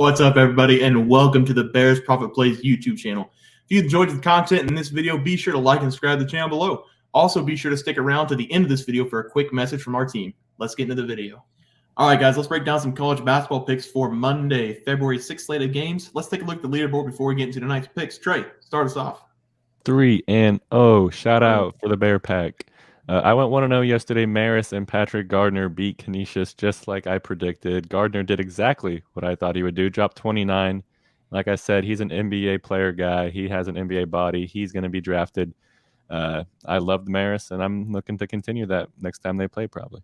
What's up, everybody, and welcome to the Bears Profit Plays YouTube channel. If you enjoyed the content in this video, be sure to like and subscribe to the channel below. Also, be sure to stick around to the end of this video for a quick message from our team. Let's get into the video. All right, guys, let's break down some college basketball picks for Monday, February 6th slate of games. Let's take a look at the leaderboard before we get into tonight's picks. Trey, start us off. 3-0. Shout out for the Bear Pack. I went 1-0 yesterday. Maris and Patrick Gardner beat Canisius just like I predicted. Gardner did exactly what I thought he would do. Dropped 29. Like I said, he's an NBA player guy. He has an NBA body. He's going to be drafted. I love Maris, and I'm looking to continue that next time they play probably.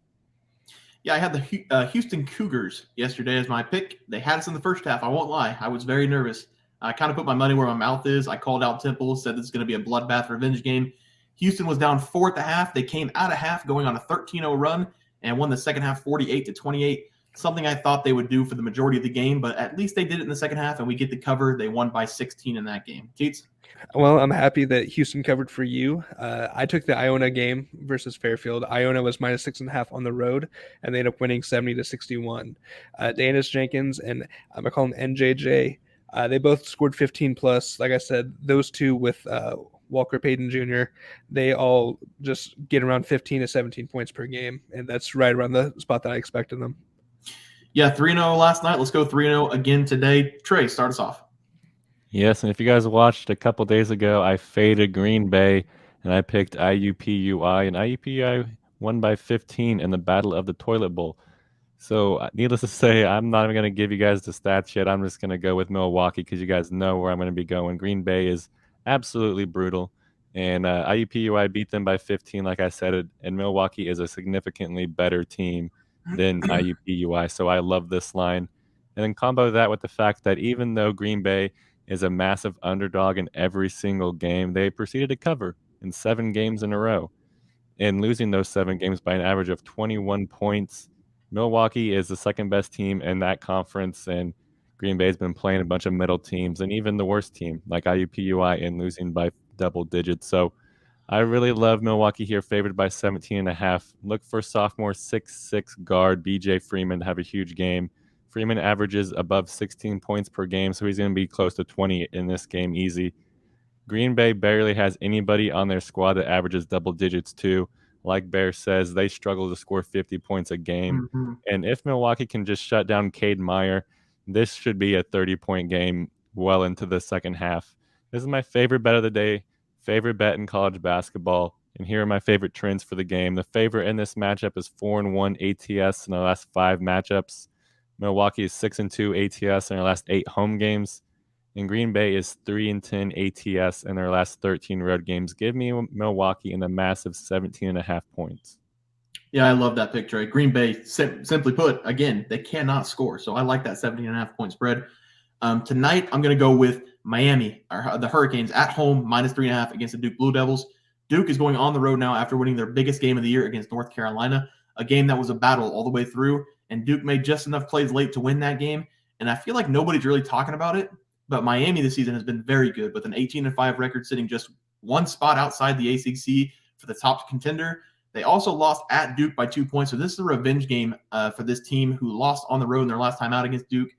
Yeah, I had the Houston Cougars yesterday as my pick. They had us in the first half. I won't lie. I was very nervous. I kind of put my money where my mouth is. I called out Temple, said this is going to be a bloodbath revenge game. Houston was down 4 at the half. They came out of half going on a 13-0 run and won the second half 48-28. Something I thought they would do for the majority of the game, but at least they did it in the second half, and we get the cover. They won by 16 in that game. Teats? Well, I'm happy that Houston covered for you. I took the Iona game versus Fairfield. Iona was minus 6.5 on the road, and they ended up winning 70-61. Danis Jenkins and I'm going to call him NJJ. They both scored 15 plus. Like I said, those two with Walker Payton Jr., they all just get around 15 to 17 points per game, and that's right around the spot that I expected them. Yeah, 3-0 last night. Let's go 3-0 again today. Trey, start us off. Yes, and if you guys watched a couple days ago, I faded Green Bay, and I picked IUPUI, and IUPUI won by 15 in the Battle of the Toilet Bowl. So needless to say, I'm not even going to give you guys the stats yet. I'm just going to go with Milwaukee because you guys know where I'm going to be going. Green Bay is absolutely brutal, and IUPUI beat them by 15, like I said, and Milwaukee is a significantly better team than IUPUI, so I love this line. And then combo that with the fact that even though Green Bay is a massive underdog in every single game, they proceeded to cover in 7 games in a row and losing those 7 games by an average of 21 points. Milwaukee is the second best team in that conference, and Green Bay's been playing a bunch of middle teams and even the worst team like IUPUI and losing by double digits. So I really love Milwaukee here, favored by 17.5. Look for sophomore 6'6" guard BJ Freeman to have a huge game. Freeman averages above 16 points per game, so he's going to be close to 20 in this game easy. Green Bay barely has anybody on their squad that averages double digits too. Like Bear says, they struggle to score 50 points a game. Mm-hmm. And if Milwaukee can just shut down Cade Meyer, this should be a 30-point game well into the second half. This is my favorite bet of the day, favorite bet in college basketball. And here are my favorite trends for the game. The favorite in this matchup is 4-1 ATS in the last 5 matchups. Milwaukee is 6-2 ATS in their last 8 home games. And Green Bay is 3-10 ATS in their last 13 road games. Give me Milwaukee in a massive 17.5 points. Yeah, I love that pick, Trey. Green Bay, simply put, again, they cannot score. So I like that 17.5 point spread. Tonight, I'm going to go with Miami, or the Hurricanes, at home, minus 3.5 against the Duke Blue Devils. Duke is going on the road now after winning their biggest game of the year against North Carolina, a game that was a battle all the way through. And Duke made just enough plays late to win that game. And I feel like nobody's really talking about it. But Miami this season has been very good with an 18-5 record, sitting just one spot outside the ACC for the top contender. They also lost at Duke by 2 points. So this is a revenge game for this team who lost on the road in their last time out against Duke.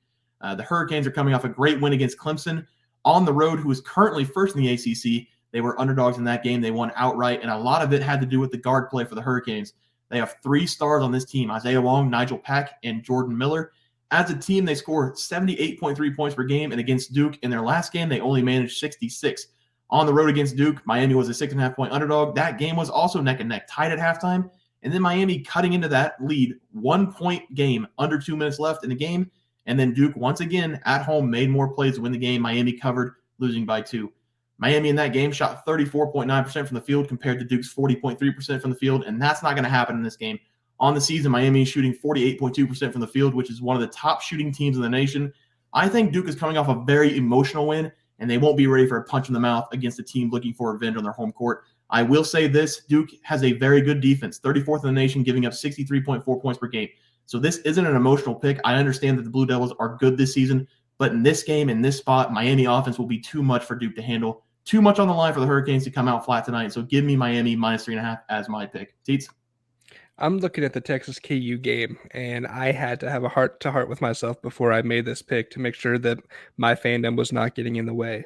The Hurricanes are coming off a great win against Clemson on the road, who is currently first in the ACC. They were underdogs in that game. They won outright, and a lot of it had to do with the guard play for the Hurricanes. They have 3 stars on this team: Isaiah Long, Nigel Pack, and Jordan Miller. As a team, they score 78.3 points per game, and against Duke in their last game, they only managed 66. On the road against Duke, Miami was a 6.5 point underdog. That game was also neck and neck, tied at halftime, and then Miami cutting into that lead, 1 point game, under 2 minutes left in the game, and then Duke once again at home made more plays to win the game. Miami covered, losing by 2. Miami in that game shot 34.9% from the field compared to Duke's 40.3% from the field, and that's not going to happen in this game. On the season, Miami is shooting 48.2% from the field, which is one of the top shooting teams in the nation. I think Duke is coming off a very emotional win, and they won't be ready for a punch in the mouth against a team looking for revenge on their home court. I will say this: Duke has a very good defense, 34th in the nation, giving up 63.4 points per game. So this isn't an emotional pick. I understand that the Blue Devils are good this season, but in this game, in this spot, Miami offense will be too much for Duke to handle. Too much on the line for the Hurricanes to come out flat tonight. So give me Miami minus 3.5 as my pick. Teats? I'm looking at the Texas KU game, and I had to have a heart-to-heart with myself before I made this pick to make sure that my fandom was not getting in the way.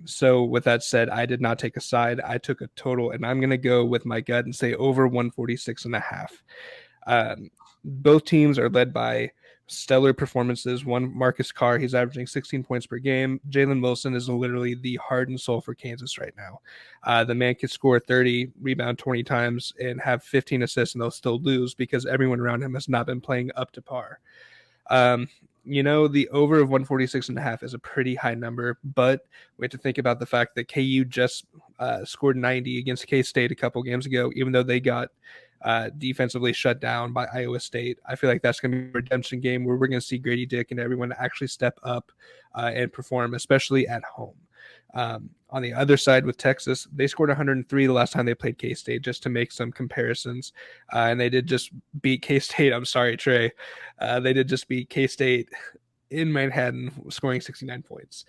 So with that said, I did not take a side. I took a total, and I'm going to go with my gut and say over 146.5. Both teams are led by stellar performances. One, Marcus Carr, he's averaging 16 points per game. Jalen Wilson is literally the heart and soul for Kansas right now. The man can score 30, rebound 20 times, and have 15 assists, and they'll still lose because everyone around him has not been playing up to par. The over of 146.5 is a pretty high number, but we have to think about the fact that KU just scored 90 against K-State a couple games ago, even though they got defensively shut down by Iowa State. I feel like that's going to be a redemption game where we're going to see Grady Dick and everyone actually step up and perform, especially at home. On the other side with Texas, they scored 103 the last time they played K-State, just to make some comparisons. And they did just beat K-State. I'm sorry, Trey. They did just beat K-State in Manhattan, scoring 69 points.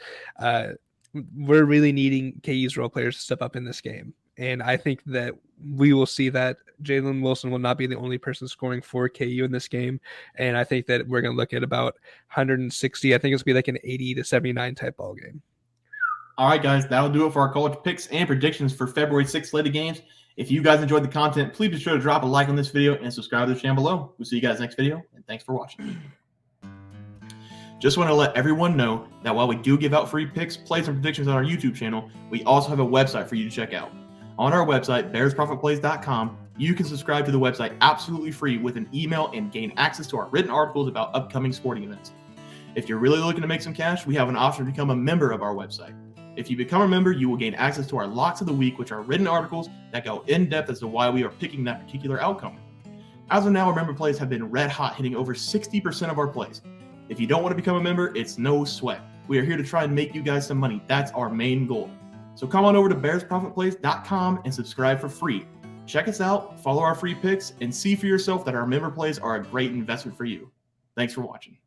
We're really needing KU's role players to step up in this game. And I think that we will see that Jalen Wilson will not be the only person scoring for KU in this game. And I think that we're going to look at about 160. I think it's going to be like an 80 to 79 type ball game. All right, guys, that'll do it for our college picks and predictions for February 6th slated games. If you guys enjoyed the content, please be sure to drop a like on this video and subscribe to the channel below. We'll see you guys next video, and thanks for watching. Just want to let everyone know that while we do give out free picks, plays, and predictions on our YouTube channel, we also have a website for you to check out. On our website, bearsprofitplays.com, you can subscribe to the website absolutely free with an email and gain access to our written articles about upcoming sporting events. If you're really looking to make some cash, we have an option to become a member of our website. If you become a member, you will gain access to our Locks of the Week, which are written articles that go in depth as to why we are picking that particular outcome. As of now, our member plays have been red hot, hitting over 60% of our plays. If you don't want to become a member, it's no sweat. We are here to try and make you guys some money. That's our main goal. So come on over to bearsprofitplays.com and subscribe for free. Check us out, follow our free picks, and see for yourself that our member plays are a great investment for you. Thanks for watching.